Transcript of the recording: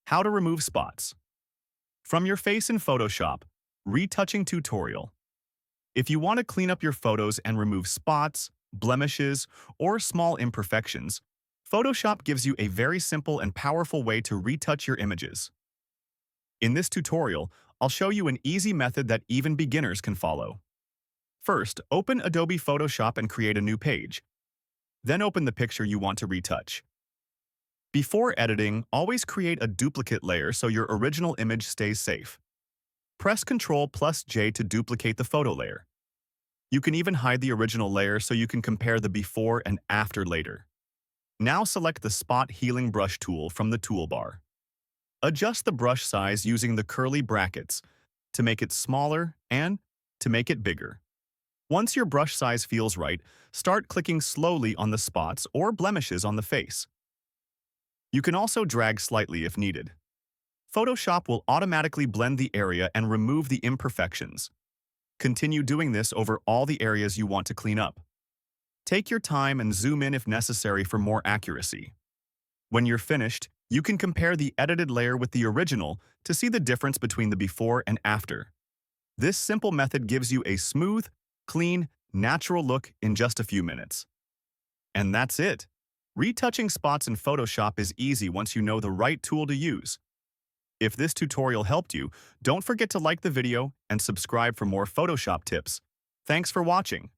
How to remove spots. From your face in Photoshop, retouching tutorial. If you want to clean up your photos and remove spots, blemishes, or small imperfections, Photoshop gives you a very simple and powerful way to retouch your images. In this tutorial, I'll show you an easy method that even beginners can follow. First, open Adobe Photoshop and create a new page. Then open the picture you want to retouch. Before editing, always create a duplicate layer so your original image stays safe. Press Ctrl+J to duplicate the photo layer. You can even hide the original layer so you can compare the before and after later. Now select the Spot Healing Brush tool from the toolbar. Adjust the brush size using the curly brackets to make it smaller and to make it bigger. Once your brush size feels right, start clicking slowly on the spots or blemishes on the face. You can also drag slightly if needed. Photoshop will automatically blend the area and remove the imperfections. Continue doing this over all the areas you want to clean up. Take your time and zoom in if necessary for more accuracy. When you're finished, you can compare the edited layer with the original to see the difference between the before and after. This simple method gives you a smooth, clean, natural look in just a few minutes. And that's it. Retouching spots in Photoshop is easy once you know the right tool to use. If this tutorial helped you, don't forget to like the video and subscribe for more Photoshop tips. Thanks for watching.